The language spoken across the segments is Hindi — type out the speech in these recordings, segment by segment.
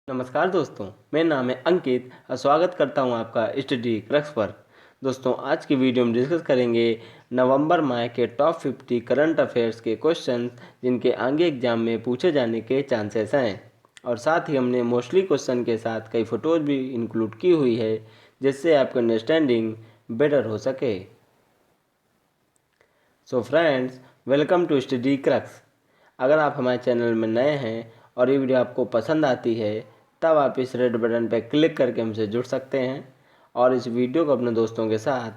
नमस्कार दोस्तों, मेरा नाम है अंकित और स्वागत करता हूं आपका स्टडी क्रक्स पर। दोस्तों, आज की वीडियो में डिस्कस करेंगे नवंबर माह के टॉप 50 करंट अफेयर्स के क्वेश्चंस जिनके आगे एग्जाम में पूछे जाने के चांसेस हैं। और साथ ही हमने मोस्टली क्वेश्चन के साथ कई फोटोज भी इंक्लूड की हुई है जिससे आपकी अंडरस्टैंडिंग बेटर हो सके। So friends, welcome to Study Crux. अगर आप हमारे चैनल में नए हैं और ये वीडियो आपको पसंद आती है तब आप इस रेड बटन पर क्लिक करके हमसे जुड़ सकते हैं और इस वीडियो को अपने दोस्तों के साथ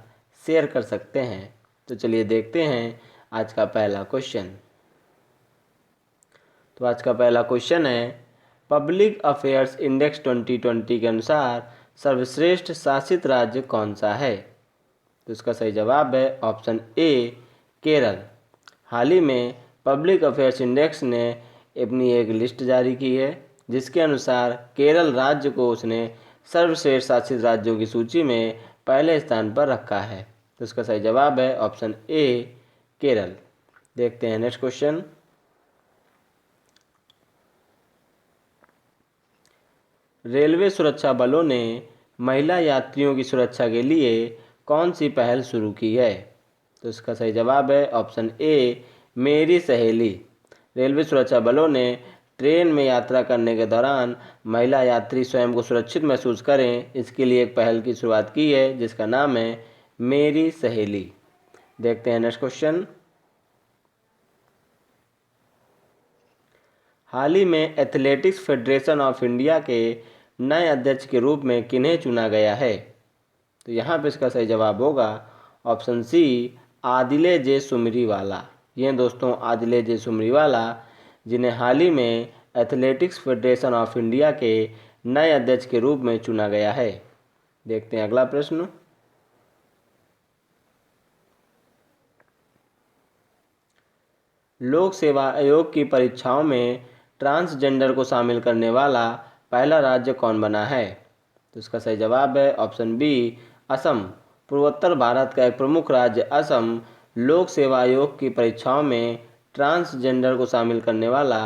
शेयर कर सकते हैं। तो चलिए देखते हैं आज का पहला क्वेश्चन। तो आज का पहला क्वेश्चन है, पब्लिक अफेयर्स इंडेक्स 2020 के अनुसार सर्वश्रेष्ठ शासित राज्य कौन सा है? तो इसका सही जवाब है ऑप्शन ए, केरल। हाल ही में पब्लिक अफेयर्स इंडेक्स ने अपनी एक लिस्ट जारी की है जिसके अनुसार केरल राज्य को उसने सर्वश्रेष्ठ शासित राज्यों की सूची में पहले स्थान पर रखा है। तो इसका सही जवाब है ऑप्शन ए, केरल। देखते हैं नेक्स्ट क्वेश्चन। रेलवे सुरक्षा बलों ने महिला यात्रियों की सुरक्षा के लिए कौन सी पहल शुरू की है? तो इसका सही जवाब है ऑप्शन ए, मेरी सहेली। रेलवे सुरक्षा बलों ने ट्रेन में यात्रा करने के दौरान महिला यात्री स्वयं को सुरक्षित महसूस करें, इसके लिए एक पहल की शुरुआत की है जिसका नाम है मेरी सहेली। देखते हैं नेक्स्ट क्वेश्चन। हाल ही में एथलेटिक्स फेडरेशन ऑफ इंडिया के नए अध्यक्ष के रूप में किन्हें चुना गया है? तो यहाँ पे इसका सही जवाब होगा ऑप्शन सी, आदिले जे सुमरीवाला। ये दोस्तों आदिले जे सुमरीवाला जिन्हें हाल ही में एथलेटिक्स फेडरेशन ऑफ इंडिया के नए अध्यक्ष के रूप में चुना गया है। देखते हैं अगला प्रश्न। लोक सेवा आयोग की परीक्षाओं में ट्रांसजेंडर को शामिल करने वाला पहला राज्य कौन बना है? तो इसका सही जवाब है ऑप्शन बी, असम। पूर्वोत्तर भारत का एक प्रमुख राज्य असम लोक सेवा आयोग की परीक्षाओं में ट्रांसजेंडर को शामिल करने वाला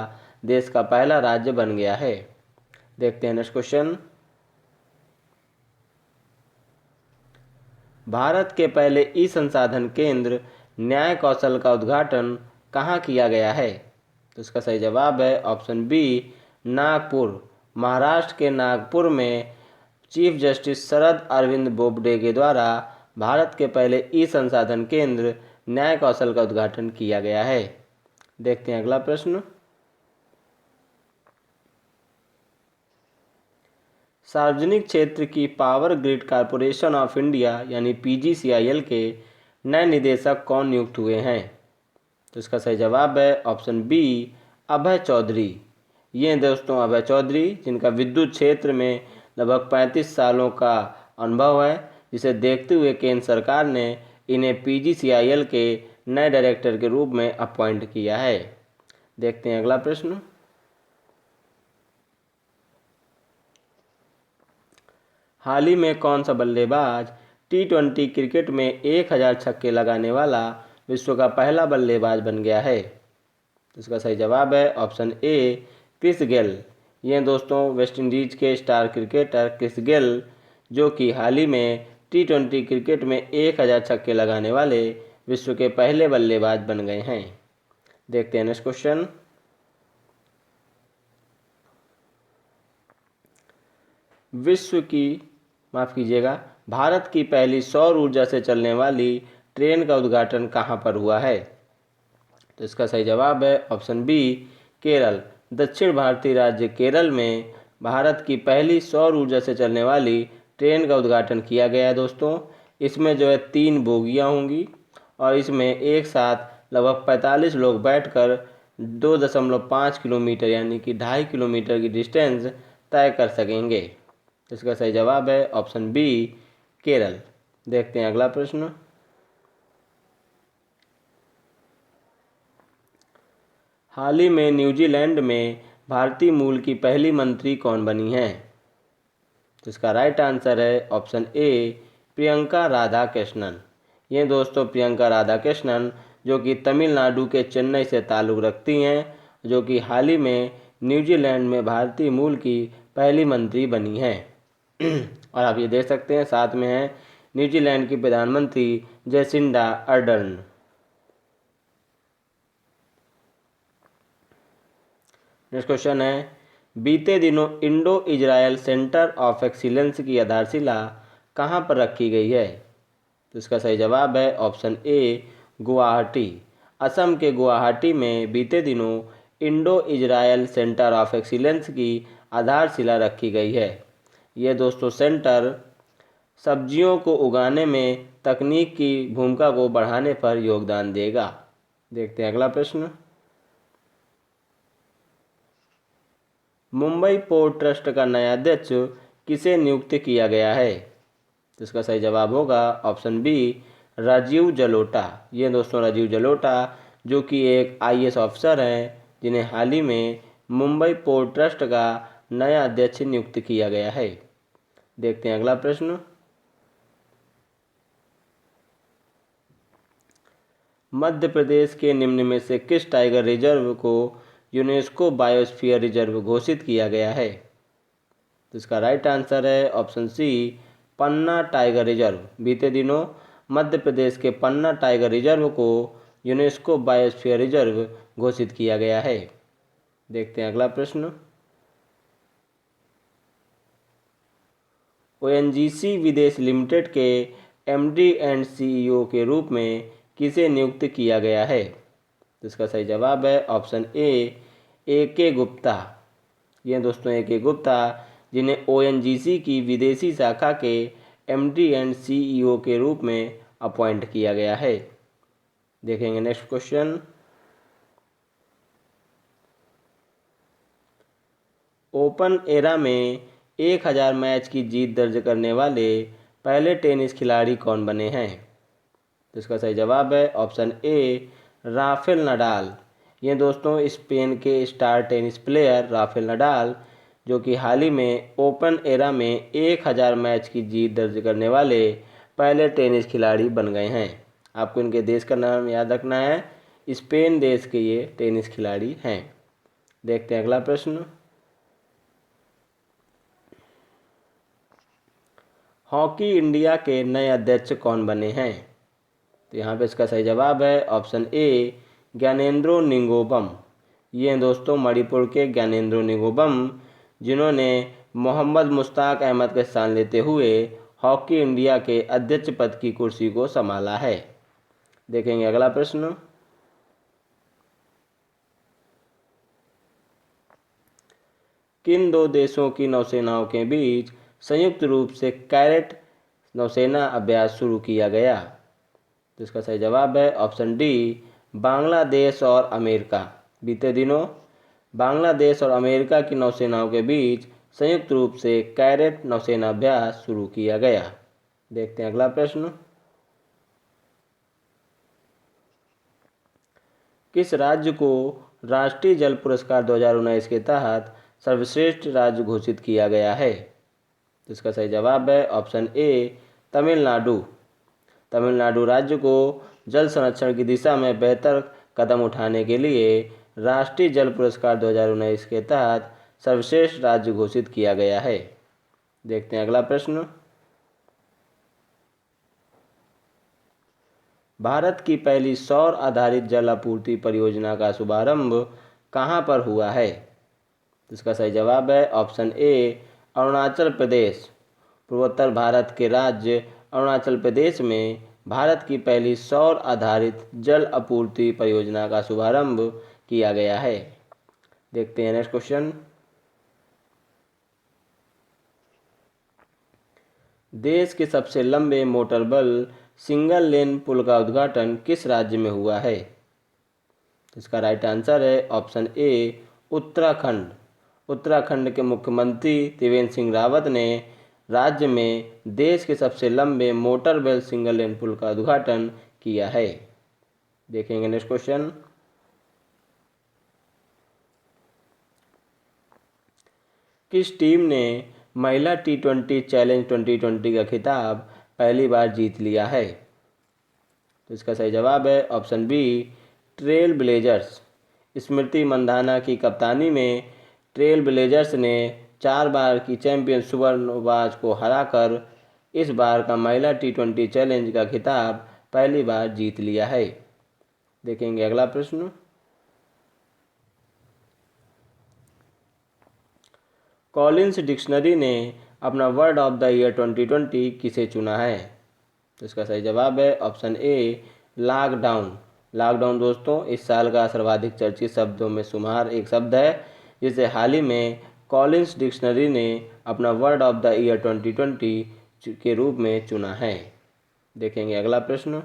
देश का पहला राज्य बन गया है। देखते हैं नेक्स्ट क्वेश्चन। भारत के पहले ई संसाधन केंद्र न्याय कौशल का उद्घाटन कहाँ किया गया है? तो इसका सही जवाब है ऑप्शन बी, नागपुर। महाराष्ट्र के नागपुर में चीफ जस्टिस शरद अरविंद बोबडे के द्वारा भारत के पहले ई संसाधन केंद्र न्याय कौशल का उद्घाटन किया गया है। देखते हैं अगला प्रश्न। सार्वजनिक क्षेत्र की power grid corporation of India यानी पीजीसीआईएल के नए निदेशक कौन नियुक्त हुए हैं? तो इसका सही जवाब है ऑप्शन बी, अभय चौधरी। ये दोस्तों अभय चौधरी जिनका विद्युत क्षेत्र में लगभग 35 सालों का अनुभव है, जिसे देखते हुए केंद्र सरकार ने इन्हें पीजीसीआईएल के नए डायरेक्टर के रूप में अपॉइंट किया है। देखते हैं अगला प्रश्न। हाल ही में कौन सा बल्लेबाज टी20 क्रिकेट में 1000 छक्के लगाने वाला विश्व का पहला बल्लेबाज बन गया है? तो इसका सही जवाब है ऑप्शन ए, क्रिस गेल। ये दोस्तों वेस्ट इंडीज के स्टार क्रिकेटर क्रिस गेल जो कि हाल ही में टी20 क्रिकेट में 1000 छक्के लगाने वाले विश्व के पहले बल्लेबाज बन गए हैं। देखते हैं नेक्स्ट क्वेश्चन। भारत की पहली सौर ऊर्जा से चलने वाली ट्रेन का उद्घाटन कहाँ पर हुआ है? तो इसका सही जवाब है ऑप्शन बी, केरल। दक्षिण भारतीय राज्य केरल में भारत की पहली सौर ऊर्जा से चलने वाली ट्रेन का उद्घाटन किया गया है दोस्तों। इसमें जो है 3 बोगियां होंगी और इसमें एक साथ लगभग 45 लोग बैठकर 2.5 किलोमीटर यानी कि 2.5 किलोमीटर की डिस्टेंस तय कर सकेंगे। इसका सही जवाब है ऑप्शन बी, केरल। देखते हैं अगला प्रश्न। हाल ही में न्यूजीलैंड में भारतीय मूल की पहली मंत्री कौन बनी है? तो इसका राइट आंसर है ऑप्शन ए, प्रियंका राधाकृष्णन। ये दोस्तों प्रियंका राधाकृष्णन जो कि तमिलनाडु के चेन्नई से ताल्लुक़ रखती हैं, जो कि हाल ही में न्यूजीलैंड में भारतीय मूल की पहली मंत्री बनी हैं। और आप ये देख सकते हैं साथ में है न्यूजीलैंड की प्रधानमंत्री जेसिंडा अर्डर्न। नेक्स्ट क्वेश्चन है, बीते दिनों Indo Israel centre of excellence की आधारशिला कहाँ पर रखी गई है? तो इसका सही जवाब है ऑप्शन ए गुवाहाटी। असम के गुवाहाटी में बीते दिनों Indo Israel centre of excellence की आधारशिला रखी गई है। ये दोस्तों सेंटर सब्जियों को उगाने में तकनीक की भूमिका को बढ़ाने पर योगदान देगा। देखते हैं अगला प्रश्न, मुंबई पोर्ट ट्रस्ट का नया अध्यक्ष किसे नियुक्त किया गया है? तो इसका सही जवाब होगा ऑप्शन बी राजीव जलोटा। ये दोस्तों राजीव जलोटा जो कि एक आईएएस ऑफिसर हैं जिन्हें हाल ही में मुंबई पोर्ट ट्रस्ट का नया अध्यक्ष नियुक्त किया गया है। देखते हैं अगला प्रश्न, मध्य प्रदेश के निम्न में से किस टाइगर रिजर्व को यूनेस्को बायोस्फीयर रिजर्व घोषित किया गया है? तो इसका राइट आंसर है ऑप्शन सी पन्ना टाइगर रिजर्व। बीते दिनों मध्य प्रदेश के पन्ना टाइगर रिजर्व को यूनेस्को बायोस्फीयर रिजर्व घोषित किया गया है। देखते हैं अगला प्रश्न, ओएनजीसी विदेश लिमिटेड के एमडी एंड सीईओ के रूप में किसे नियुक्त किया गया है? तो इसका सही जवाब है ऑप्शन ए के गुप्ता। ये दोस्तों ए के गुप्ता जिन्हें ओएनजीसी की विदेशी शाखा के एमडी एंड सीईओ के रूप में अपॉइंट किया गया है। देखेंगे नेक्स्ट क्वेश्चन, ओपन एरा में 1000 मैच की जीत दर्ज करने वाले पहले टेनिस खिलाड़ी कौन बने हैं? तो इसका सही जवाब है ऑप्शन ए राफेल नडाल। ये दोस्तों स्पेन के star tennis player Rafael Nadal जो कि हाल ही में ओपन एरा में 1000 मैच की जीत दर्ज करने वाले पहले टेनिस खिलाड़ी बन गए हैं। आपको इनके देश का नाम याद रखना है, स्पेन देश के ये टेनिस खिलाड़ी हैं। देखते हैं अगला प्रश्न, हॉकी इंडिया के नए अध्यक्ष कौन बने हैं? तो यहाँ पे इसका सही जवाब है ऑप्शन ए ज्ञानेंद्रो निंगोबम। ये हैं दोस्तों मणिपुर के ज्ञानेंद्रो निंगोबम जिन्होंने मोहम्मद मुश्ताक अहमद का स्थान लेते हुए हॉकी इंडिया के अध्यक्ष पद की कुर्सी को संभाला है। देखेंगे अगला प्रश्न, किन दो देशों की नौसेनाओं के बीच संयुक्त रूप से कैरेट नौसेना अभ्यास शुरू किया गया? तो इसका सही जवाब है ऑप्शन डी बांग्लादेश और अमेरिका। बीते दिनों बांग्लादेश और अमेरिका की नौसेनाओं के बीच संयुक्त रूप से कैरेट नौसेना अभ्यास शुरू किया गया। देखते हैं अगला प्रश्न, किस राज्य को राष्ट्रीय जल पुरस्कार 2019 के तहत सर्वश्रेष्ठ राज्य घोषित किया गया है? तो इसका सही जवाब है ऑप्शन ए तमिलनाडु। तमिलनाडु राज्य को जल संरक्षण की दिशा में बेहतर कदम उठाने के लिए राष्ट्रीय जल पुरस्कार 2019 के तहत सर्वश्रेष्ठ राज्य घोषित किया गया है। देखते हैं अगला प्रश्न, भारत की पहली सौर आधारित जल आपूर्ति परियोजना का शुभारंभ कहाँ पर हुआ है? इसका सही जवाब है ऑप्शन ए अरुणाचल प्रदेश। पूर्वोत्तर भारत के राज्य अरुणाचल प्रदेश में भारत की पहली सौर आधारित जल आपूर्ति परियोजना का शुभारंभ किया गया है। देखते हैं नेक्स्ट क्वेश्चन, देश के सबसे लंबे मोटरबल सिंगल लेन पुल का उद्घाटन किस राज्य में हुआ है? इसका राइट आंसर है ऑप्शन ए उत्तराखंड। उत्तराखंड के मुख्यमंत्री त्रिवेंद्र सिंह रावत ने राज्य में देश के सबसे लंबे मोटरबल सिंगल लेन पुल का उद्घाटन किया है। देखेंगे नेक्स्ट क्वेश्चन, किस टीम ने महिला T20 चैलेंज 2020 का खिताब पहली बार जीत लिया है? तो इसका सही जवाब है option B trail blazers. Smriti Mandhana की कप्तानी में ट्रेल ब्लेजर्स ने 4 बार की चैंपियन सुवर्णबाज को हराकर इस बार का महिला T20 चैलेंज का खिताब पहली बार जीत लिया है। देखेंगे अगला प्रश्न। कॉलिंस डिक्शनरी ने अपना वर्ड ऑफ द ईयर 2020 किसे चुना है? तो इसका सही जवाब है ऑप्शन ए लॉकडाउन। लॉकडाउन दोस्तों इस साल का सर्वाधिक चर्चित शब्दों में शुमार एक शब्द है, जिसे हाल ही में कॉलिंस डिक्शनरी ने अपना वर्ड ऑफ द ईयर 2020 के रूप में चुना है। देखेंगे अगला प्रश्न।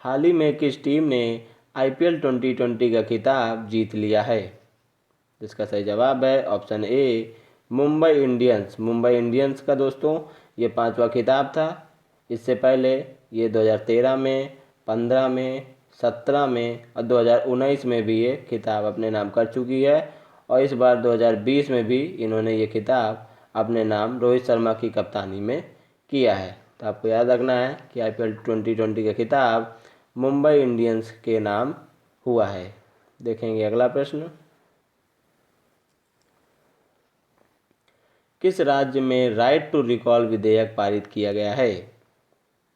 हाल ही में किस टीम ने IPL 2020 का खिताब जीत लिया है? इसका सही जवाब है option A Mumbai Indians. Mumbai Indians का दोस्तों ये 5वां खिताब था। इससे पहले ये 2013 में, 15 में, 17 में और 2019 में भी ये खिताब अपने नाम कर चुकी है, और इस बार 2020 में भी इन्होंने ये खिताब अपने नाम रोहित शर्मा की कप्तानी में किया है। तो आपको याद रखना है कि IPL 2020 का खिताब मुंबई इंडियंस के नाम हुआ है। देखेंगे अगला प्रश्न। किस राज्य में राइट टू रिकॉल विधेयक पारित किया गया है?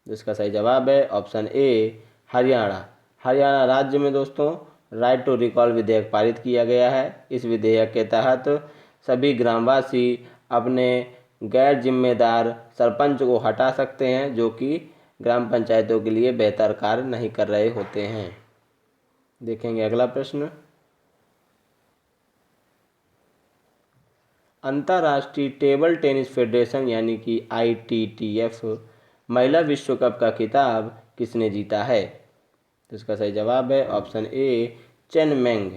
इसका सही जवाब है ऑप्शन ए हरियाणा। हरियाणा राज्य में दोस्तों राइट टू रिकॉल विधेयक पारित किया गया है। इस विधेयक के तहत सभी ग्रामवासी अपने गैर जिम्मेदार सरपंच को हटा सकते हैं, जो कि ग्राम पंचायतों के लिए बेहतर कार्य नहीं कर रहे होते हैं। देखेंगे अगला प्रश्न। अंतर्राष्ट्रीय टेबल टेनिस फेडरेशन यानी कि ITTF महिला विश्व कप का खिताब किसने जीता है? तो इसका सही जवाब है ऑप्शन ए चेन मेंग।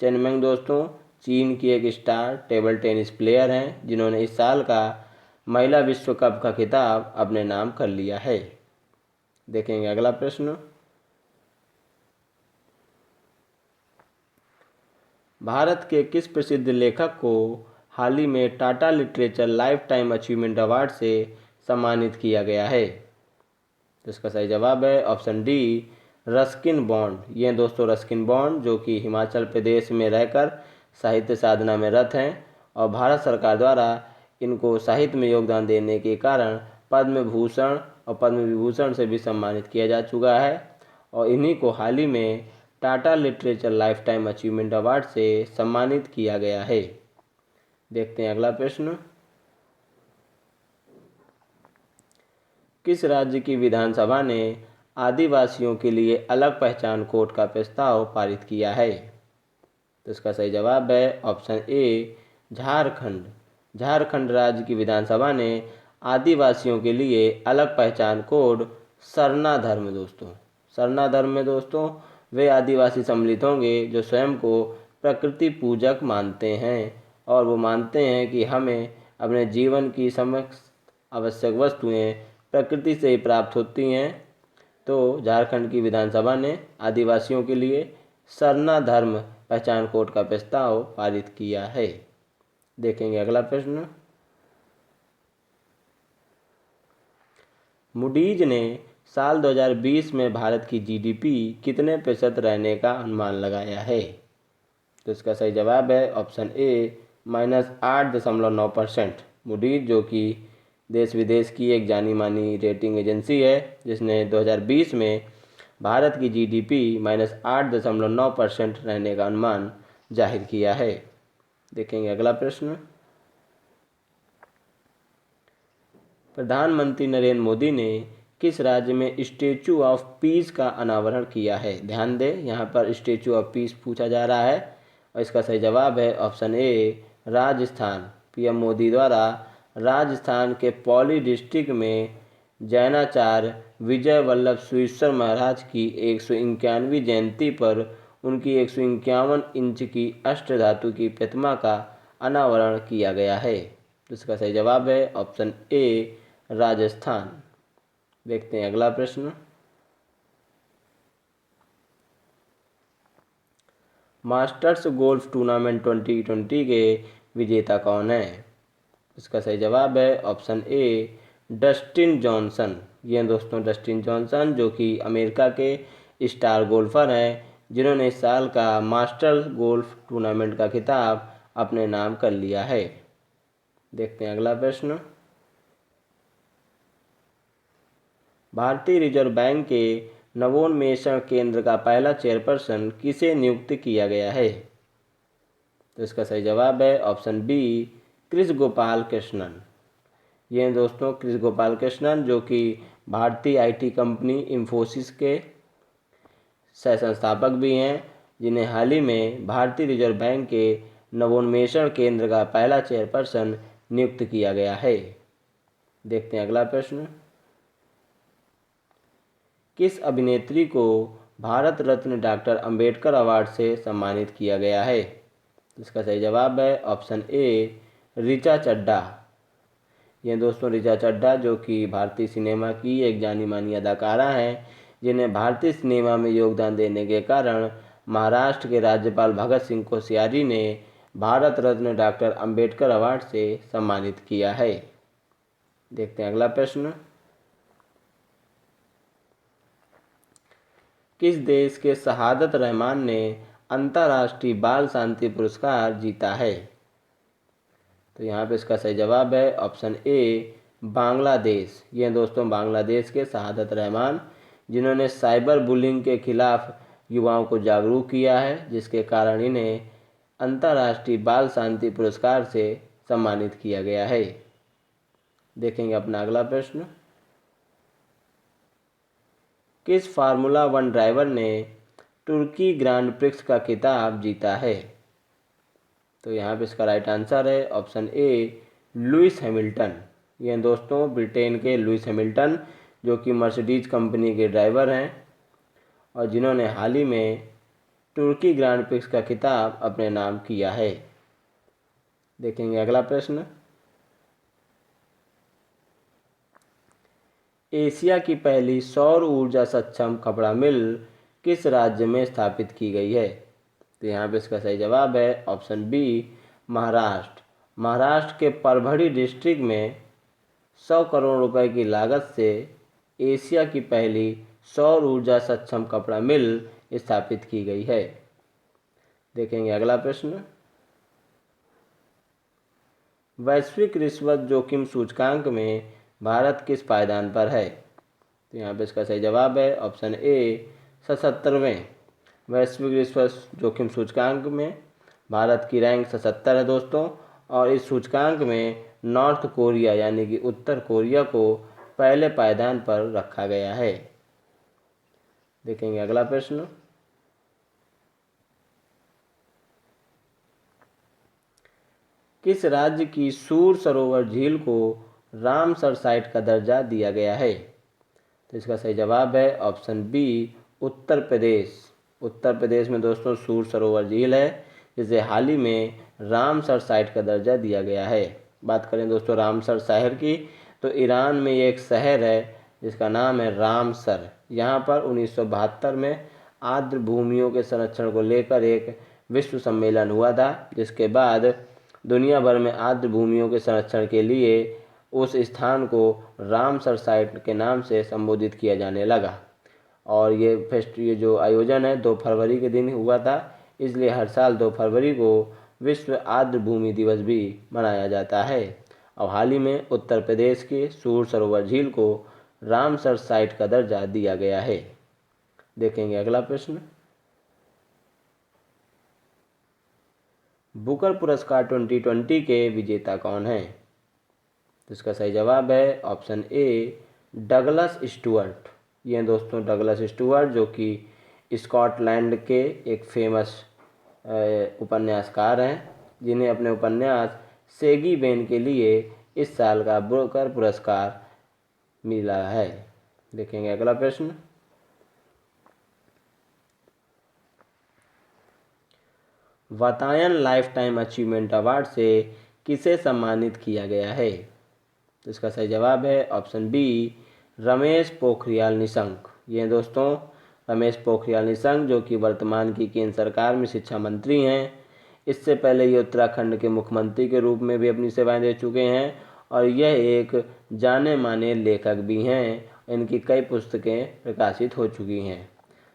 चेन मेंग दोस्तों चीन की एक स्टार टेबल टेनिस प्लेयर हैं, जिन्होंने इस साल का महिला विश्व कप का खिताब अपने नाम कर लिया है। देखेंगे अगला प्रश्न। भारत के किस प्रसिद्ध लेखक को हाल ही में Tata literature life time achievement award से सम्मानित किया गया है? तो इसका सही जवाब है ऑप्शन डी रस्किन बॉन्ड। ये दोस्तों रस्किन बॉन्ड जो कि हिमाचल प्रदेश में रहकर साहित्य साधना में रत हैं, और भारत सरकार द्वारा इनको साहित्य में योगदान देने के कारण पद्म भूषण और पद्म विभूषण से भी सम्मानित किया जा चुका है, और इन्हीं को हाल ही में Tata literature life time achievement award से सम्मानित किया गया है। देखते हैं अगला प्रश्न। किस राज्य की विधानसभा ने आदिवासियों के लिए अलग पहचान कोड का प्रस्ताव पारित किया है? तो इसका सही जवाब है ऑप्शन ए झारखंड। झारखंड राज्य की विधानसभा ने आदिवासियों के लिए अलग पहचान कोड सरना धर्म दोस्तों। सरना धर्म में दोस्तों वे आदिवासी सम्मिलित होंगे जो स्वयं को प्रकृति पूजक मानते हैं, और वो मानते हैं कि हमें अपने जीवन की समस्त आवश्यक वस्तुएं प्रकृति से ही प्राप्त होती हैं। तो झारखंड की विधानसभा ने आदिवासियों के लिए सरना धर्म पहचान कोड का प्रस्ताव पारित किया है। देखेंगे अगला प्रश्न। मूडीज ने साल 2020 में भारत की GDP कितने प्रतिशत रहने का अनुमान लगाया है? तो इसका सही जवाब है ऑप्शन ए -8.9%। मूडीज जो कि देश विदेश की एक जानी मानी रेटिंग एजेंसी है, जिसने 2020 में भारत की GDP -8.9% रहने का अनुमान जाहिर किया है। देखेंगे अगला प्रश्न। प्रधानमंत्री नरेंद्र मोदी ने किस राज्य में स्टैचू ऑफ पीस का अनावरण किया है? ध्यान दें, यहाँ पर स्टैचू ऑफ पीस पूछा जा रहा है, और इसका सही जवाब है option A Rajasthan. PM Modi द्वारा राजस्थान के पौली डिस्ट्रिक्ट में जैनाचार्य विजय वल्लभ सुरीश्वर महाराज की 151वीं जयंती पर उनकी 151 इंच की अष्टधातु की प्रतिमा का अनावरण किया गया है। इसका सही जवाब है ऑप्शन ए राजस्थान। देखते हैं अगला प्रश्न। मास्टर्स गोल्फ टूर्नामेंट 2020 के विजेता कौन है? इसका सही जवाब है ऑप्शन ए डस्टिन जॉनसन। ये दोस्तों डस्टिन जॉनसन जो कि अमेरिका के स्टार गोल्फर हैं, जिन्होंने इस साल का मास्टर्स गोल्फ टूर्नामेंट का खिताब अपने नाम कर लिया है? देखते हैं अगला प्रश्न। भारतीय रिजर्व बैंक के नवोन्मेषण केंद्र का पहला चेयरपर्सन किसे नियुक्त किया गया है? तो इसका सही जवाब है ऑप्शन बी, कृष गोपाल कृष्णन। ये हैं दोस्तों कृष गोपाल कृष्णन, जो कि भारतीय आईटी कंपनी इंफोसिस के सह संस्थापक भी हैं, जिन्हें हाल ही में भारतीय रिजर्व बैंक के नवोन्मेषण केंद्र का पहला चेयरपर्सन नियुक्त किया गया है। देखते हैं अगला प्रश्न। किस अभिनेत्री को भारत रत्न डॉक्टर अंबेडकर अवार्ड से सम्मानित किया गया है? इसका सही जवाब है ऑप्शन ए, ऋचा चड्ढा। ये दोस्तों ऋचा चड्ढा, जो कि भारतीय सिनेमा की एक जानी मानी अदाकारा हैं, जिन्हें भारतीय सिनेमा में योगदान देने के कारण महाराष्ट्र के राज्यपाल भगत सिंह कोश्यारी ने भारत रत्न डॉक्टर अंबेडकर अवार्ड से सम्मानित किया है। देखते हैं अगला प्रश्न। किस देश के शहादत रहमान ने अंतर्राष्ट्रीय बाल शांति पुरस्कार जीता है? तो यहाँ पे इसका सही जवाब है ऑप्शन ए, बांग्लादेश। ये दोस्तों बांग्लादेश के शहादत रहमान, जिन्होंने साइबर बुलिंग के खिलाफ युवाओं को जागरूक किया है, जिसके कारण इन्हें अंतर्राष्ट्रीय बाल शांति पुरस्कार से सम्मानित किया गया है। देखेंगे अपना अगला प्रश्न। किस फार्मूला 1 ड्राइवर ने तुर्की ग्रांड प्रिक्स का खिताब जीता है? तो यहाँ पे इसका राइट आंसर है ऑप्शन ए, लुइस हैमिल्टन। ये दोस्तों ब्रिटेन के लुइस हैमिल्टन, जो कि मर्सिडीज कंपनी के ड्राइवर हैं और जिन्होंने हाल ही में तुर्की ग्रांड प्रिक्स का खिताब अपने नाम किया है। देखेंगे अगला प्रश्न। एशिया की पहली सौर ऊर्जा सक्षम कपड़ा मिल किस राज्य में स्थापित की गई है? तो यहाँ पे इसका सही जवाब है ऑप्शन बी, महाराष्ट्र। महाराष्ट्र के परभणी डिस्ट्रिक्ट में 100 करोड़ रुपए की लागत से एशिया की पहली सौर ऊर्जा सक्षम कपड़ा मिल स्थापित की गई है। देखेंगे अगला प्रश्न। वैश्विक रिश्वत जोखिम सूचकांक में भारत किस पायदान पर है? तो यहाँ पे इसका सही जवाब है ऑप्शन ए, 77वें वैश्विक रिश्वत जोखिम सूचकांक में भारत की रैंक 77 है दोस्तों, और इस सूचकांक में नॉर्थ कोरिया यानी कि उत्तर कोरिया को पहले पायदान पर रखा गया है। देखेंगे अगला प्रश्न। किस राज्य की सूर सरोवर झील को रामसर साइट का दर्जा दिया गया है? तो इसका सही जवाब है ऑप्शन बी, उत्तर प्रदेश। उत्तर प्रदेश में दोस्तों सूर सरोवर झील है, जिसे हाल ही में रामसर साइट का दर्जा दिया गया है। बात करें दोस्तों रामसर शहर की, तो ईरान में ये एक शहर है जिसका नाम है रामसर। यहाँ पर 1972 में आर्द्र भूमियों के संरक्षण को लेकर एक विश्व सम्मेलन हुआ था, जिसके बाद दुनिया भर में आर्द्र भूमियों के संरक्षण के लिए उस स्थान को रामसर साइट के नाम से संबोधित किया जाने लगा। और ये जो आयोजन है 2 फरवरी के दिन हुआ था, इसलिए हर साल 2 फरवरी को विश्व आर्द्र भूमि दिवस भी मनाया जाता है। और हाल ही में उत्तर प्रदेश के सूर सरोवर झील को रामसर साइट का दर्जा दिया गया है। देखेंगे अगला प्रश्न। बुकर पुरस्कार 2020 के विजेता कौन हैं? तो इसका सही जवाब है ऑप्शन ए, डगलस स्टुअर्ट। ये दोस्तों डगलस स्टुअर्ट, जो कि स्कॉटलैंड के एक फेमस उपन्यासकार हैं, जिन्हें अपने उपन्यास सेगी बेन के लिए इस साल का बुकर पुरस्कार मिला है। देखेंगे अगला प्रश्न। Vatayan life time achievement award से किसे सम्मानित किया गया है? तो इसका सही जवाब है ऑप्शन बी, रमेश पोखरियाल निशंक। ये दोस्तों रमेश पोखरियाल निशंक, जो कि वर्तमान की केंद्र सरकार में शिक्षा मंत्री हैं। इससे पहले ये उत्तराखंड के मुख्यमंत्री के रूप में भी अपनी सेवाएं दे चुके हैं और यह एक जाने माने लेखक भी हैं। इनकी कई पुस्तकें प्रकाशित हो चुकी हैं।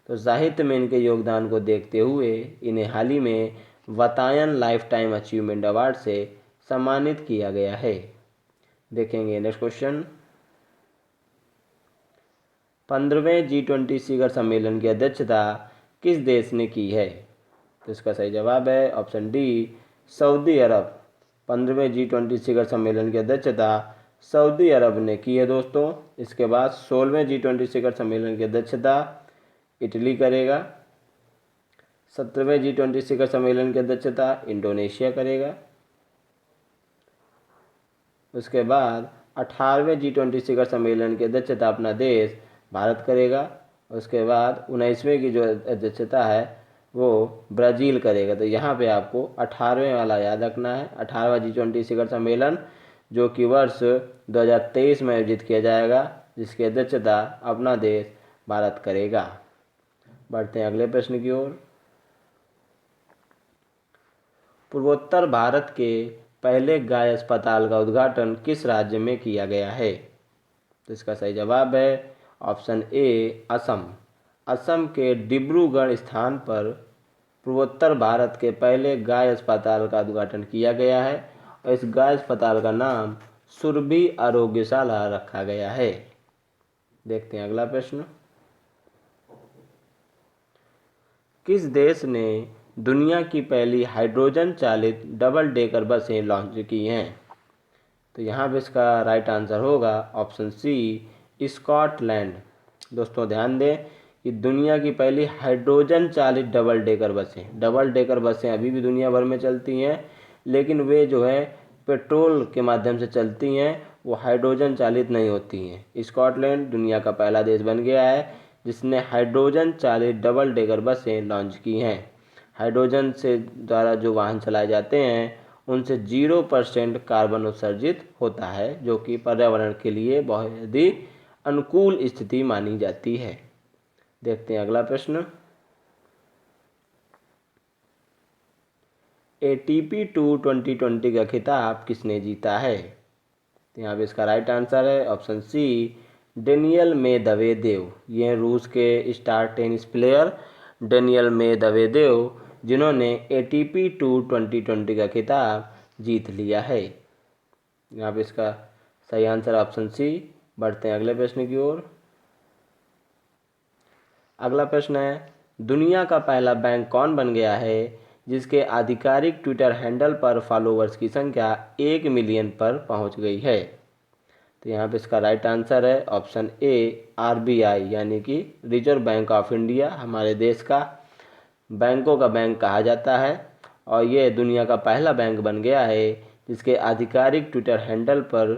तो साहित्य में इनके योगदान को देखते हुए इन्हें हाल ही में Vatayan life time achievement award से सम्मानित किया गया है। देखेंगे नेक्स्ट क्वेश्चन। 15वें G20 शिखर सम्मेलन की अध्यक्षता किस देश ने की है? तो इसका सही जवाब है ऑप्शन डी, सऊदी अरब। 15वें G20 शिखर सम्मेलन की अध्यक्षता सऊदी अरब ने की है दोस्तों। इसके बाद 16वें G20 शिखर सम्मेलन की अध्यक्षता इटली करेगा। 17वें G20 शिखर सम्मेलन की अध्यक्षता इंडोनेशिया करेगा। उसके बाद 18वें G20 शिखर सम्मेलन की अध्यक्षता अपना देश भारत करेगा। उसके बाद 19वें की जो अध्यक्षता है वो ब्राज़ील करेगा। तो यहाँ पे आपको 18वें वाला याद रखना है। 18वां G20 शिखर सम्मेलन जो कि वर्ष 2023 में आयोजित किया जाएगा, जिसकी अध्यक्षता अपना देश भारत करेगा। बढ़ते हैं अगले प्रश्न की ओर। पूर्वोत्तर भारत के पहले गाय अस्पताल का उद्घाटन किस राज्य में किया गया है? तो इसका सही जवाब है ऑप्शन ए, असम। असम के डिब्रूगढ़ स्थान पर पूर्वोत्तर भारत के पहले गाय अस्पताल का उद्घाटन किया गया है और इस गाय अस्पताल का नाम सुरभि आरोग्यशाला रखा गया है। देखते हैं अगला प्रश्न। किस देश ने दुनिया की पहली हाइड्रोजन चालित डबल डेकर बसें लॉन्च की हैं? तो यहाँ पे इसका राइट आंसर होगा ऑप्शन सी, स्कॉटलैंड। दोस्तों ध्यान दें कि दुनिया की पहली हाइड्रोजन चालित डबल डेकर बसें अभी भी दुनिया भर में चलती हैं, लेकिन वे जो है पेट्रोल के माध्यम से चलती हैं, वो हाइड्रोजन चालित नहीं होती हैं। स्कॉटलैंड दुनिया का पहला देश बन गया है जिसने हाइड्रोजन चालित डबल डेकर बसें लॉन्च की हैं। हाइड्रोजन से द्वारा जो वाहन चलाए जाते हैं उनसे 0% कार्बन उत्सर्जित होता है, जो कि पर्यावरण के लिए बहुत ही अनुकूल स्थिति मानी जाती है। देखते हैं अगला प्रश्न। ATP टूर 2020 का खिताब किसने जीता है? तो यहाँ पे इसका राइट आंसर है ऑप्शन सी, डेनियल मेदवेदेव। ये हैं रूस के star tennis player Daniel Medvedev, जिन्होंने ATP टूर 2020 का खिताब जीत लिया है। यहाँ पे इसका सही आंसर ऑप्शन सी। बढ़ते हैं अगले प्रश्न की ओर। अगला प्रश्न है, दुनिया का पहला बैंक कौन बन गया है जिसके आधिकारिक ट्विटर हैंडल पर फॉलोअर्स की संख्या 1 मिलियन पर पहुंच गई है? तो यहाँ पे इसका राइट आंसर है ऑप्शन ए, RBI यानी कि रिजर्व बैंक ऑफ इंडिया। हमारे देश का बैंकों का बैंक कहा जाता है और ये दुनिया का पहला बैंक बन गया है जिसके आधिकारिक ट्विटर हैंडल पर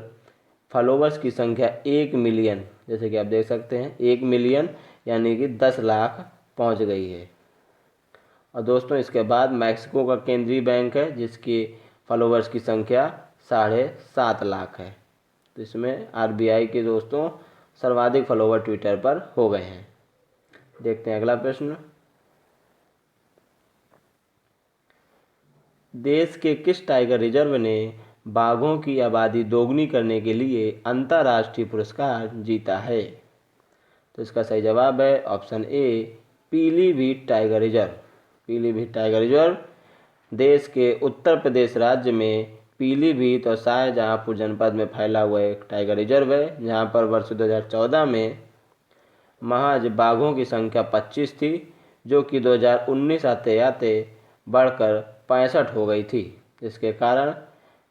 फॉलोवर्स की संख्या 1 मिलियन, जैसे कि आप देख सकते हैं 1 मिलियन यानी कि 10 लाख पहुंच गई है। और दोस्तों इसके बाद मैक्सिको का केंद्रीय बैंक है जिसकी फॉलोवर्स की संख्या 7.5 लाख है। तो इसमें RBI के दोस्तों सर्वाधिक फॉलोवर ट्विटर पर हो गए हैं। देखते हैं अगला प्रश्न। देश के किस टाइगर रिजर्व ने बाघों की आबादी दोगुनी करने के लिए अंतर्राष्ट्रीय पुरस्कार जीता है? तो इसका सही जवाब है option A, Pilibhit tiger reserve. Pilibhit tiger reserve देश के उत्तर प्रदेश राज्य में पीलीभीत और शाहजहाँपुर जनपद में फैला हुआ एक टाइगर रिजर्व है, जहाँ पर वर्ष 2014 में महज बाघों की संख्या 25 थी, जो कि 2019 आते आते बढ़कर 65 हो गई थी, जिसके कारण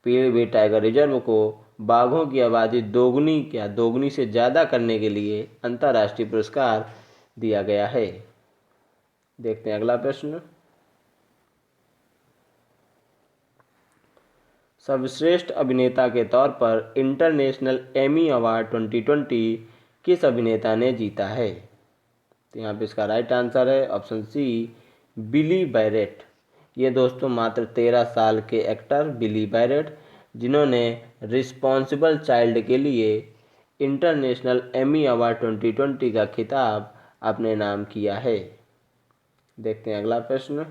पीलीभीत टाइगर रिजर्व को बाघों की आबादी दोगुनी से ज़्यादा करने के लिए अंतर्राष्ट्रीय पुरस्कार दिया गया है। देखते हैं अगला प्रश्न। सर्वश्रेष्ठ अभिनेता के तौर पर इंटरनेशनल एमी अवार्ड 2020 किस अभिनेता ने जीता है? तो यहाँ पे इसका राइट आंसर है ऑप्शन सी, बिली बैरेट। ये दोस्तों मात्र 13 साल के एक्टर बिली बैरेट, जिन्होंने रिस्पॉन्सिबल चाइल्ड के लिए इंटरनेशनल एमी अवार्ड 2020 का खिताब अपने नाम किया है। देखते हैं अगला प्रश्न।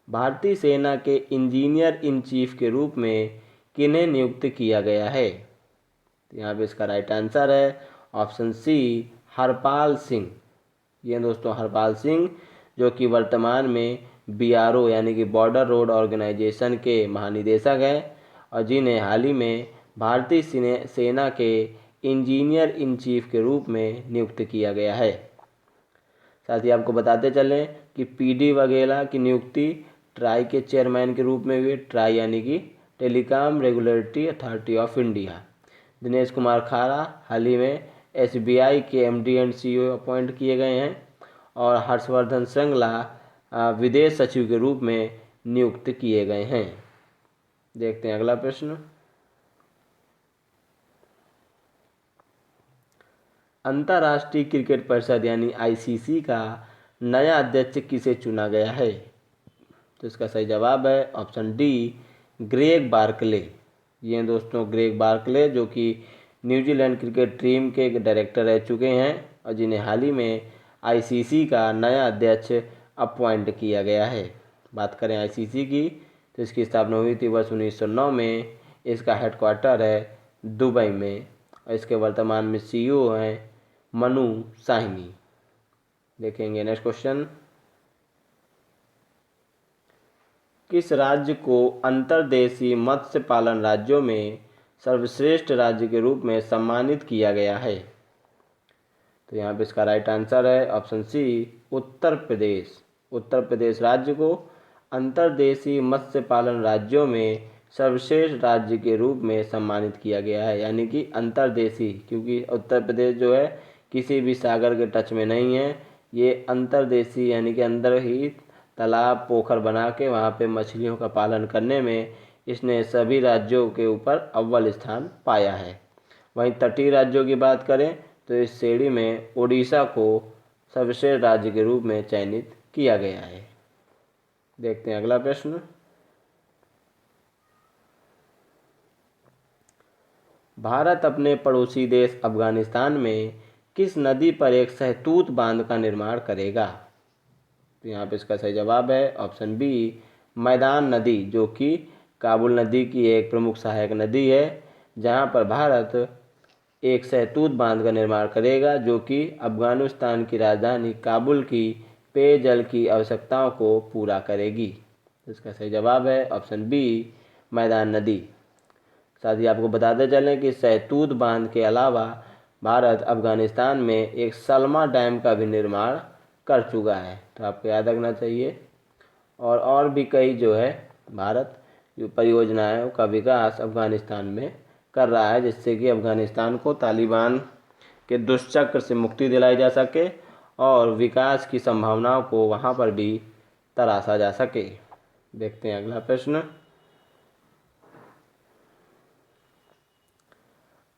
भारतीय सेना के इंजीनियर इन चीफ के रूप में किन्हें नियुक्त किया गया है? तो यहाँ पे इसका राइट आंसर है ऑप्शन सी हरपाल सिंह। ये दोस्तों हरपाल सिंह जो कि वर्तमान में बीआरओ यानी कि बॉर्डर रोड ऑर्गेनाइजेशन के महानिदेशक हैं और जिन्हें हाल ही में भारतीय सेना के इंजीनियर इन चीफ के रूप में नियुक्त किया गया है। साथ ही आपको बताते चलें कि पीडी वाघेला की नियुक्ति ट्राई के चेयरमैन के रूप में हुई। ट्राई यानी कि telecom regulatory authority of India. Dinesh Kumar खारा हाल ही में एसबीआई के एमडी एंड सीईओ अपॉइंट किए गए हैं और हर्षवर्धन श्रृंगला विदेश सचिव के रूप में नियुक्त किए गए हैं। देखते हैं अगला प्रश्न। अंतर्राष्ट्रीय क्रिकेट परिषद यानी आईसीसी का नया अध्यक्ष किसे चुना गया है? तो इसका सही जवाब है ऑप्शन डी ग्रेग बार्कले। ये दोस्तों ग्रेग बार्कले जो कि न्यूजीलैंड क्रिकेट टीम के डायरेक्टर रह चुके हैं और जिन्हें हाल ही में आईसीसी का नया अध्यक्ष अपॉइंट किया गया है। बात करें आईसीसी की तो इसकी स्थापना हुई थी वर्ष 1909 में। इसका हेडक्वार्टर है दुबई में और इसके वर्तमान में सीईओ हैं मनु साहनी। देखेंगे नेक्स्ट क्वेश्चन। किस राज्य को अंतर्देशीय मत्स्य पालन राज्यों में सर्वश्रेष्ठ राज्य के रूप में सम्मानित किया गया है? तो यहाँ पे इसका राइट आंसर है ऑप्शन सी उत्तर प्रदेश। उत्तर प्रदेश राज्य को अंतर्देशीय मत्स्य पालन राज्यों में सर्वश्रेष्ठ राज्य के रूप में सम्मानित किया गया है। यानी कि अंतर्देशीय, क्योंकि उत्तर प्रदेश जो है किसी भी सागर के टच में नहीं है। ये अंतर्देशीय यानी कि अंदर ही तालाब पोखर बना के वहाँ पे मछलियों का पालन करने में इसने सभी राज्यों के ऊपर अव्वल स्थान पाया है। वहीं तटीय राज्यों की बात करें तो इस श्रेणी में ओडिशा को सर्वश्रेष्ठ राज्य के रूप में चयनित किया गया है। देखते हैं अगला प्रश्न। भारत अपने पड़ोसी देश अफगानिस्तान में किस नदी पर एक सहतूत बांध का निर्माण करेगा? तो यहाँ पे इसका सही जवाब है ऑप्शन बी मैदान नदी, जो कि काबुल नदी की एक प्रमुख सहायक नदी है, जहाँ पर भारत एक सहतूत बांध का निर्माण करेगा जो कि अफगानिस्तान की राजधानी काबुल की पेयजल की आवश्यकताओं को पूरा करेगी। इसका सही जवाब है ऑप्शन बी मैदान नदी। साथ ही आपको बताते चलें कि सहतूत बांध के अलावा भारत अफगानिस्तान में एक सलमा डैम का भी निर्माण कर चुका है, तो आपको याद रखना चाहिए। और भी कई जो है भारत जो परियोजनाएं का विकास अफगानिस्तान में कर रहा है, जिससे कि अफगानिस्तान को तालिबान के दुष्चक्र से मुक्ति दिलाई जा सके और विकास की संभावनाओं को वहां पर भी तराशा जा सके। देखते हैं अगला प्रश्न।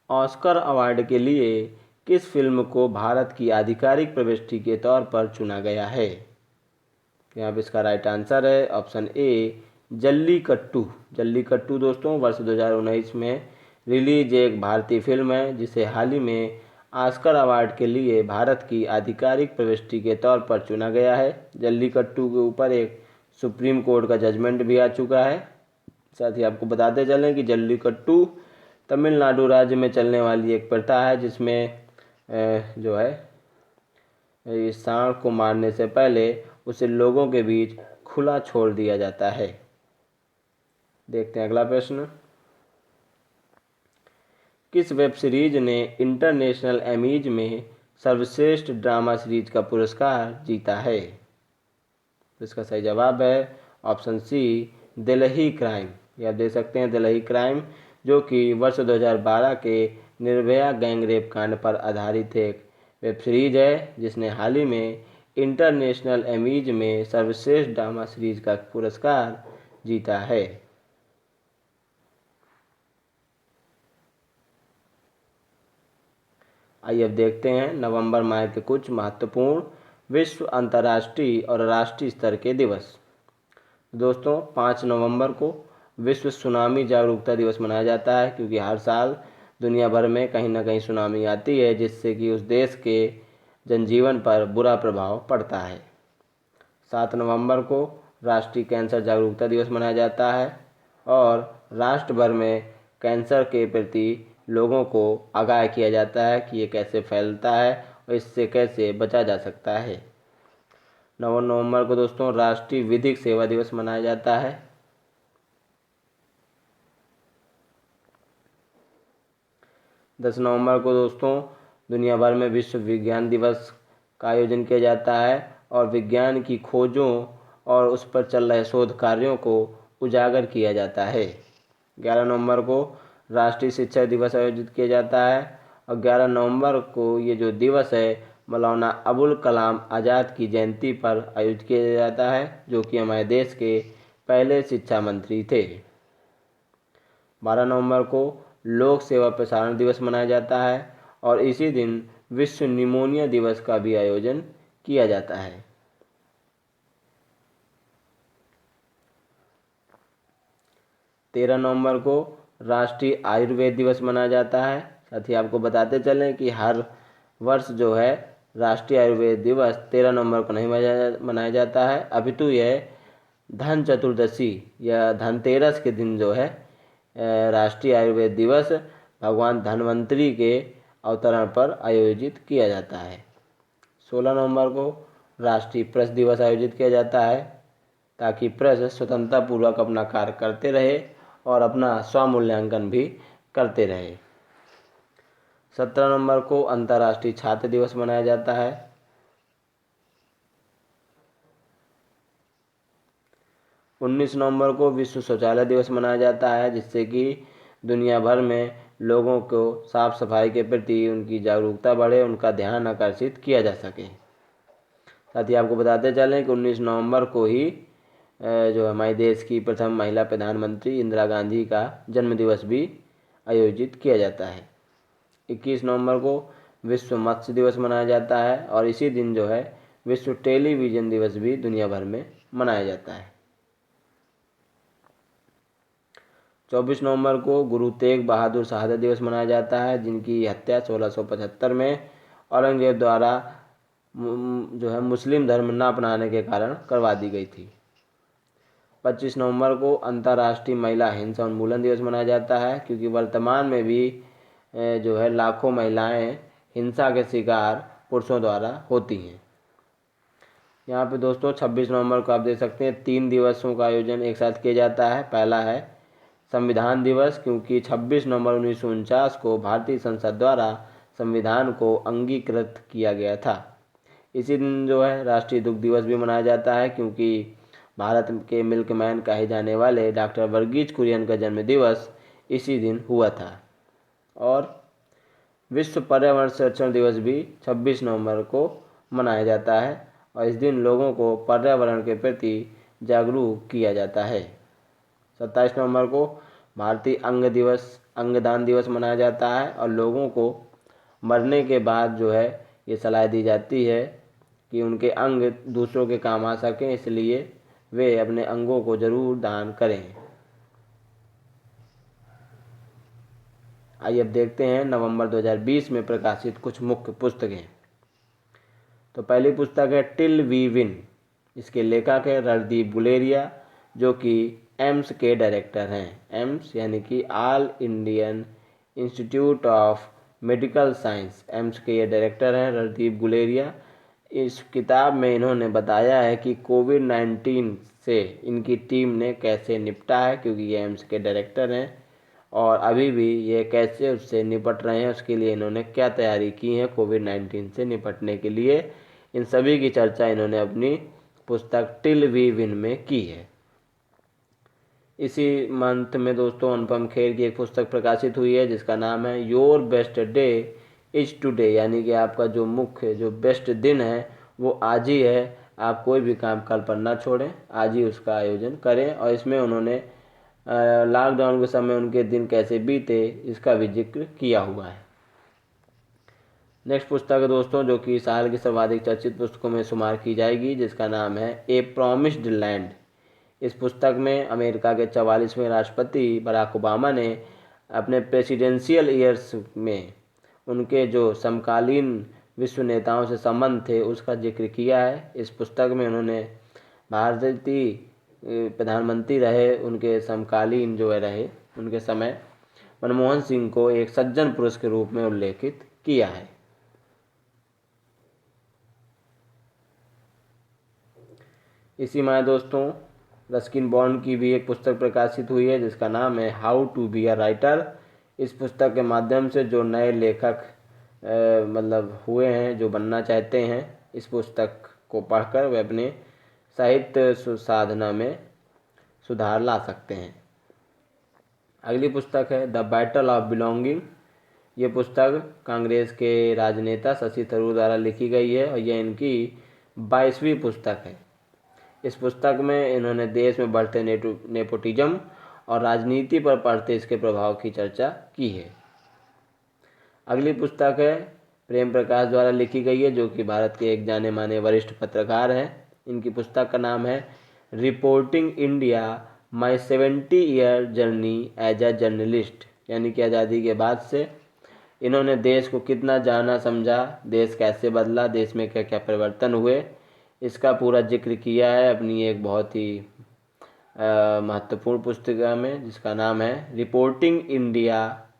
ऑस्कर अवार्ड के लिए किस फिल्म को भारत की आधिकारिक प्रविष्टि के तौर पर चुना गया है? यहाँ पे इसका राइट आंसर है ऑप्शन ए जल्लीकट्टू। जल्लीकट्टू दोस्तों वर्ष 2019 में रिलीज एक भारतीय फिल्म है जिसे हाल ही में ऑस्कर अवार्ड के लिए भारत की आधिकारिक प्रविष्टि के तौर पर चुना गया है। जल्लीकट्टू के ऊपर एक सुप्रीम कोर्ट का जजमेंट भी आ चुका है। साथ ही आपको बताते चलें कि जल्लीकट्टू तमिलनाडु राज्य में चलने वाली एक प्रथा है जिसमें जो है इस सांड को मारने से पहले उसे लोगों के बीच खुला छोड़ दिया जाता है। देखते हैं अगला प्रश्न। किस वेब सीरीज ने इंटरनेशनल एमीज में सर्वश्रेष्ठ ड्रामा सीरीज का पुरस्कार जीता है? तो इसका सही जवाब है ऑप्शन सी दिल्ही क्राइम। ये आप देख सकते हैं दिल्ही क्राइम, जो कि वर्ष 2012 के निर्भया गैंग रेप कांड पर आधारित एक वेब सीरीज है जिसने हाल ही में इंटरनेशनल एमीज में सर्वश्रेष्ठ ड्रामा सीरीज का पुरस्कार जीता है। आइए अब देखते हैं नवंबर माह के कुछ महत्वपूर्ण विश्व, अंतर्राष्ट्रीय और राष्ट्रीय स्तर के दिवस। दोस्तों 5 नवंबर को विश्व सुनामी जागरूकता दिवस मनाया जाता है, क्योंकि हर साल दुनिया भर में कहीं ना कहीं सुनामी आती है जिससे कि उस देश के जनजीवन पर बुरा प्रभाव पड़ता है। 7 नवंबर को राष्ट्रीय कैंसर जागरूकता दिवस मनाया जाता है और राष्ट्र भर में कैंसर के प्रति लोगों को आगाह किया जाता है कि ये कैसे फैलता है और इससे कैसे बचा जा सकता है। 9 नवंबर को दोस्तों राष्ट्रीय विधिक सेवा दिवस मनाया जाता है। 10 नवंबर को दोस्तों दुनिया भर में विश्व विज्ञान दिवस का आयोजन किया जाता है और विज्ञान की खोजों और उस पर चल रहे शोध कार्यों को उजागर किया जाता है। 11 नवंबर को राष्ट्रीय शिक्षक दिवस आयोजित किया जाता है और 11 नवंबर को ये जो दिवस है मौलाना अबुल कलाम आज़ाद की जयंती पर आयोजित किया जाता है, जो कि हमारे देश के पहले शिक्षा मंत्री थे। 12 नवंबर को लोक सेवा प्रसारण दिवस मनाया जाता है और इसी दिन विश्व निमोनिया दिवस का भी आयोजन किया जाता है। 13 नवंबर को राष्ट्रीय आयुर्वेद दिवस मनाया जाता है। साथ ही आपको बताते चलें कि हर वर्ष जो है राष्ट्रीय आयुर्वेद दिवस 13 नवंबर को नहीं मनाया जाता है, अपितु यह धन चतुर्दशी या धनतेरस के दिन जो है राष्ट्रीय आयुर्वेद दिवस भगवान धन्वंतरी के अवतरण पर आयोजित किया जाता है। 16 नवंबर को राष्ट्रीय प्रेस दिवस आयोजित किया जाता है ताकि प्रेस स्वतंत्रतापूर्वक अपना कार्य करते रहे और अपना स्वमूल्यांकन भी करते रहे। 17 नवंबर को अंतर्राष्ट्रीय छात्र दिवस मनाया जाता है। 19 नवंबर को विश्व शौचालय दिवस मनाया जाता है, जिससे कि दुनिया भर में लोगों को साफ सफाई के प्रति उनकी जागरूकता बढ़े, उनका ध्यान आकर्षित किया जा सके। साथ ही आपको बताते चलें कि 19 नवंबर को ही जो हमारे देश की प्रथम महिला प्रधानमंत्री इंदिरा गांधी का जन्मदिवस भी आयोजित किया जाता है। 21 नवंबर को विश्व मत्स्य दिवस मनाया जाता है और इसी दिन जो है विश्व टेलीविज़न दिवस भी दुनिया भर में मनाया जाता है। 24 नवंबर को गुरु तेग बहादुर शहादत दिवस मनाया जाता है, जिनकी हत्या 1675 में औरंगजेब द्वारा जो है मुस्लिम धर्म न अपनाने के कारण करवा दी गई थी। 25 नवंबर को अंतर्राष्ट्रीय महिला हिंसा उन्मूलन दिवस मनाया जाता है, क्योंकि वर्तमान में भी जो है लाखों महिलाएं हिंसा के शिकार पुरुषों द्वारा होती हैं। यहाँ पे दोस्तों 26 नवंबर को आप देख सकते हैं 3 दिवसों का आयोजन एक साथ किया जाता है। पहला है संविधान दिवस, क्योंकि 26 नवंबर 1949 को भारतीय संसद द्वारा संविधान को अंगीकृत किया गया था। इसी दिन जो है राष्ट्रीय दुग्ध दिवस भी मनाया जाता है, क्योंकि भारत के मिल्कमैन कहे जाने वाले डॉक्टर वर्गीज कुरियन का जन्म दिवस इसी दिन हुआ था। और विश्व पर्यावरण संरक्षण दिवस भी 26 नवंबर को मनाया जाता है और इस दिन लोगों को पर्यावरण के प्रति जागरूक किया जाता है। 27 नवंबर को भारतीय अंगदान दिवस मनाया जाता है और लोगों को मरने के बाद जो है ये सलाह दी जाती है कि उनके अंग दूसरों के काम आ सकें, इसलिए वे अपने अंगों को जरूर दान करें। आइए अब देखते हैं नवंबर 2020 में प्रकाशित कुछ मुख्य पुस्तकें। तो पहली पुस्तक है टिल वी विन। इसके लेखक है रणदीप गुलेरिया, जो कि एम्स के डायरेक्टर हैं। एम्स यानी कि all Indian institute of medical science, AIIMS के ये डायरेक्टर हैं रणदीप गुलेरिया। इस किताब में इन्होंने बताया है कि कोविड-19 से इनकी टीम ने कैसे निपटा है, क्योंकि ये एम्स के डायरेक्टर हैं और अभी भी ये कैसे उससे निपट रहे हैं, उसके लिए इन्होंने क्या तैयारी की है कोविड-19 से निपटने के लिए, इन सभी की चर्चा इन्होंने अपनी पुस्तक टिल वी विन में की है। इसी मंथ में दोस्तों अनुपम खेर की एक पुस्तक प्रकाशित हुई है जिसका नाम है your best day is today, यानी कि आपका जो बेस्ट दिन है वो आज ही है। आप कोई भी काम कल पर ना छोड़ें, आज ही उसका आयोजन करें। और इसमें उन्होंने लॉकडाउन के समय उनके दिन कैसे बीते इसका भी जिक्र किया हुआ है। नेक्स्ट पुस्तक है दोस्तों जो कि साल की सर्वाधिक चर्चित पुस्तकों में शुमार की जाएगी, जिसका नाम है ए प्रॉमिस्ड लैंड। इस पुस्तक में अमेरिका के 44वें राष्ट्रपति बराक ओबामा ने अपने प्रेसिडेंशियल ईयर्स में उनके जो समकालीन विश्व नेताओं से संबंध थे उसका जिक्र किया है। इस पुस्तक में उन्होंने भारतीय प्रधानमंत्री रहे, उनके समकालीन जो रहे उनके समय मनमोहन सिंह को एक सज्जन पुरुष के रूप में उल्लेखित किया है। इसी में दोस्तों रस्किन बॉन्ड की भी एक पुस्तक प्रकाशित हुई है जिसका नाम है how to be a writer. इस पुस्तक के माध्यम से जो नए लेखक मतलब हुए हैं, जो बनना चाहते हैं, इस पुस्तक को पढ़कर वे अपने साहित्य साधना में सुधार ला सकते हैं। अगली पुस्तक है द बैटल ऑफ बिलोंगिंग। ये पुस्तक कांग्रेस के राजनेता शशि थरूर द्वारा लिखी गई है और यह इनकी 22वीं पुस्तक है। इस पुस्तक में इन्होंने देश में बढ़ते नेपोटिज्म और राजनीति पर पड़ते इसके प्रभाव की चर्चा की है। अगली पुस्तक है प्रेम प्रकाश द्वारा लिखी गई है, जो कि भारत के एक जाने माने वरिष्ठ पत्रकार हैं। इनकी पुस्तक का नाम है reporting India my 70 year journey as a journalist, यानी कि आज़ादी के बाद से इन्होंने देश को कितना जाना समझा, देश कैसे बदला, देश में क्या क्या परिवर्तन हुए, इसका पूरा जिक्र किया है अपनी एक बहुत ही महत्वपूर्ण पुस्तिका में, जिसका नाम है reporting India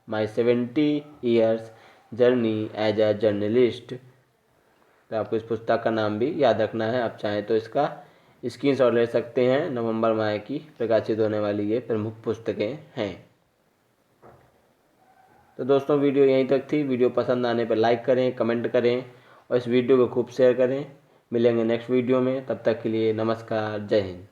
my 70 years journey as a journalist. तो आपको इस पुस्तक का नाम भी याद रखना है। आप चाहें तो इसका स्क्रीनशॉट ले सकते हैं। नवंबर माह की प्रकाशित होने वाली ये प्रमुख पुस्तकें हैं। तो दोस्तों वीडियो यहीं तक थी। वीडियो पसंद आने पर लाइक करें, कमेंट करें और इस वीडियो को खूब शेयर करें। मिलेंगे नेक्स्ट वीडियो में, तब तक के लिए नमस्कार, जय हिंद।